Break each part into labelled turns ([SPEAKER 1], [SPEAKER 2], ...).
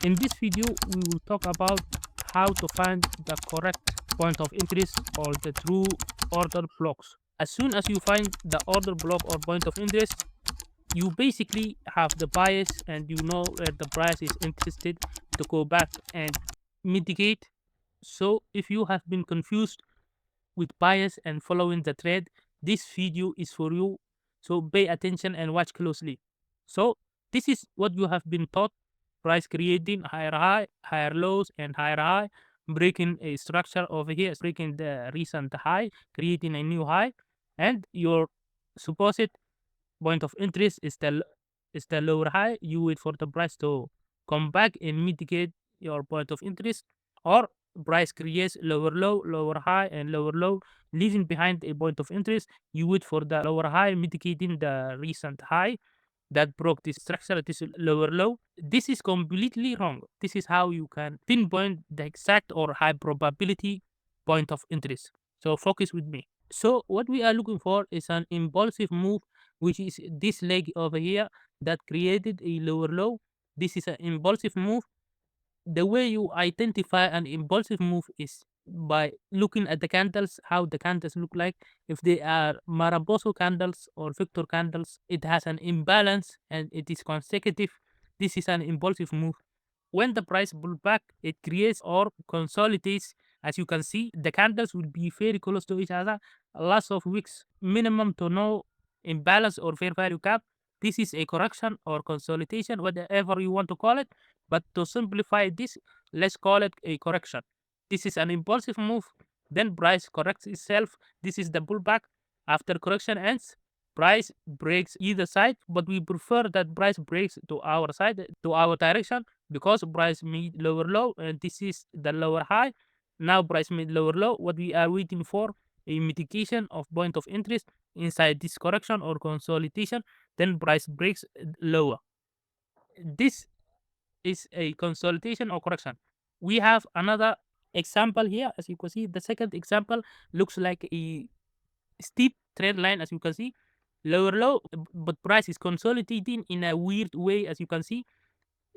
[SPEAKER 1] In this video, we will talk about how to find the correct point of interest or the true order blocks. As soon as you find the order block or point of interest, you basically have the bias and you know where the price is interested to go back and mitigate. So if you have been confused with bias and following the trend, this video is for you. So pay attention and watch closely. So this is what you have been taught: price creating higher high, higher lows, and higher high, breaking a structure over here, breaking the recent high, creating a new high, and your supposed point of interest is the lower high. You wait for the price to come back and mitigate your point of interest, or price creates lower low, lower high, and lower low, leaving behind a point of interest. You wait for the lower high, mitigating the recent high that broke this structure, this lower low. This is completely wrong. This is how you can pinpoint the exact or high probability point of interest. So focus with me. So what we are looking for is an impulsive move, which is this leg over here that created a lower low. This is an impulsive move. The way you identify an impulsive move is by looking at the candles, how the candles look like. If they are Maraboso candles or Victor candles, it has an imbalance and it is consecutive. This is an impulsive move. When the price pull back, it creates or consolidates. As you can see, the candles will be very close to each other. Lots of wicks, minimum to no imbalance or fair value gap. This is a correction or consolidation, whatever you want to call it. But to simplify this, let's call it a correction. This is an impulsive move. Then price corrects itself. This is the pullback. After correction ends, price breaks either side, but we prefer that price breaks to our side, to our direction, because price made lower low and this is the lower high. Now price made lower low. What we are waiting for, a mitigation of point of interest inside this correction or consolidation. Then price breaks lower. This is a consolidation or correction. We have another example here. As you can see, the second example looks like a steep trend line. As you can see, lower low, but price is consolidating in a weird way. As you can see,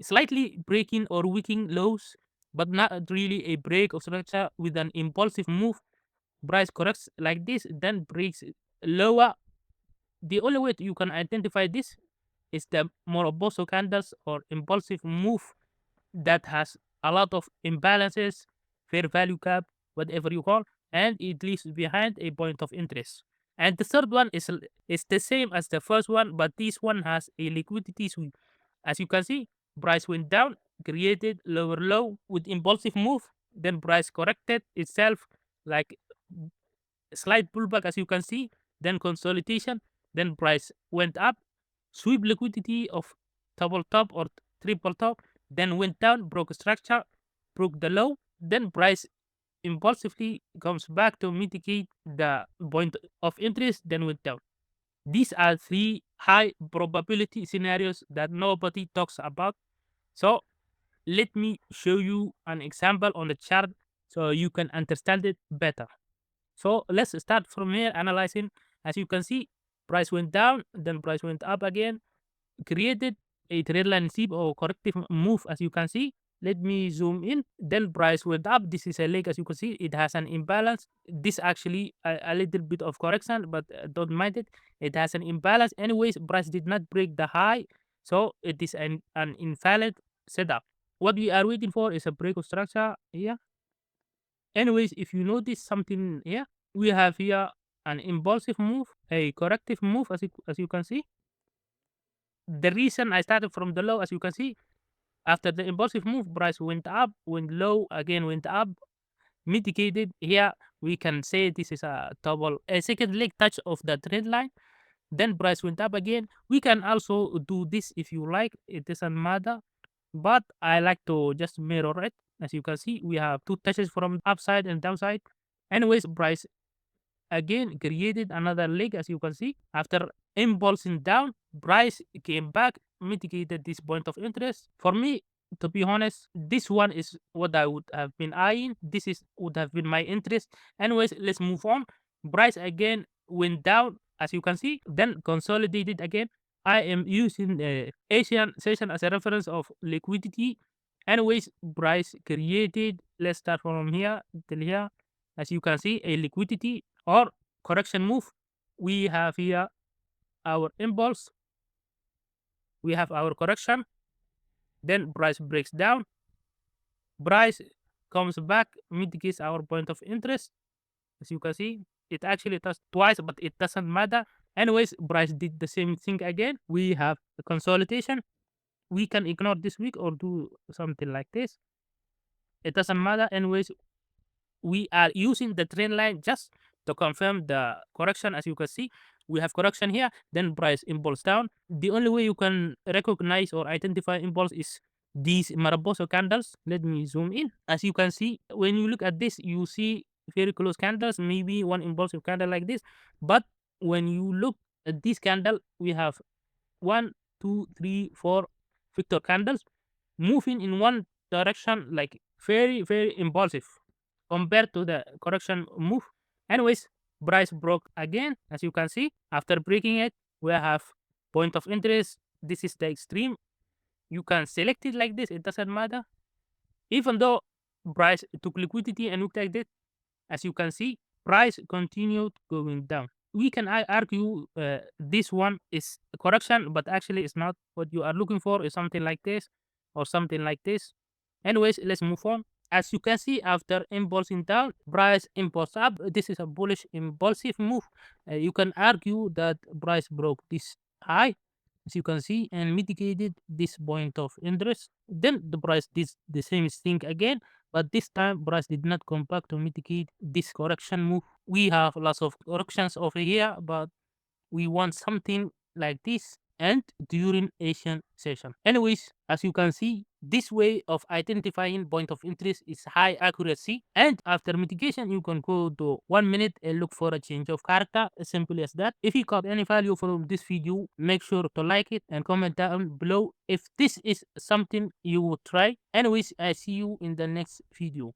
[SPEAKER 1] slightly breaking or weakening lows, but not really a break of structure with an impulsive move. Price corrects like this, then breaks lower. The only way you can identify this is the Moroboso candles or impulsive move that has a lot of imbalances, fair value gap, whatever you call, and it leaves behind a point of interest. And the third one is the same as the first one, but this one has a liquidity swing. As you can see, price went down, created lower low with impulsive move, then price corrected itself like slight pullback, as you can see, then consolidation, then price went up, sweep liquidity of double top or triple top, then went down, broke structure, broke the low, then price impulsively comes back to mitigate the point of interest, then went down. These are three high probability scenarios that nobody talks about. So let me show you an example on the chart so you can understand it better. So let's start from here analyzing. As you can see, price went down, then price went up again, created a trend line sweep or corrective move. As you can see, let me zoom in. Then price went up. This is a leg. As you can see, it has an imbalance. This actually a little bit of correction, but don't mind it. It has an imbalance. Anyways, price did not break the high, so it is an invalid setup. What we are waiting for is a break of structure here. Anyways, if you notice something here, we have here an impulsive move, a corrective move, as you can see. The reason I started from the low, as you can see, after the impulsive move, price went up, went low, again went up, mitigated. Here we can say this is a second leg touch of the trend line. Then price went up again. We can also do this if you like. It doesn't matter, but I like to just mirror it. As you can see, we have two touches from upside and downside. Anyways, price again created another leg. As you can see, after impulsing down, price came back, mitigated this point of interest. For me, to be honest, this one is what I would have been eyeing. This is would have been my interest. Anyways, let's move on. Price again went down, as you can see, then consolidated again. I am using the Asian session as a reference of liquidity. Anyways, price created, let's start from here till here. As you can see, a liquidity or correction move. We have here our impulse, we have our correction, then price breaks down, price comes back, mitigates our point of interest. As you can see, it actually does twice, but it doesn't matter. Anyways, price did the same thing again. We have the consolidation. We can ignore this week or do something like this. It doesn't matter. Anyways, we are using the trend line just to confirm the correction. As you can see, we have correction here, then price impulse down. The only way you can recognize or identify impulse is these Maraboso candles. Let me zoom in. As you can see, when you look at this, you see very close candles, maybe one impulsive candle like this. But when you look at this candle, we have one, two, three, four Victor candles moving in one direction, like very, very impulsive compared to the correction move. Anyways, price broke again, as you can see. After breaking it, we have point of interest. This is the extreme. You can select it like this, it doesn't matter. Even though price took liquidity and looked like this, as you can see, price continued going down. We can argue this one is a correction, but actually it's not. What you are looking for is something like this or something like this. Anyways, let's move on. As you can see, after impulsing down, price impulse up. This is a bullish impulsive move. You can argue that price broke this high, as you can see, and mitigated this point of interest. Then the price did the same thing again, but this time price did not come back to mitigate this correction move. We have lots of corrections over here, but we want something like this and during Asian session. Anyways, as you can see, this way of identifying point of interest is high accuracy. And after mitigation, you can go to 1 minute and look for a change of character. As simple as that. If you got any value from this video, make sure to like it and comment down below if this is something you would try. Anyways, I see you in the next video.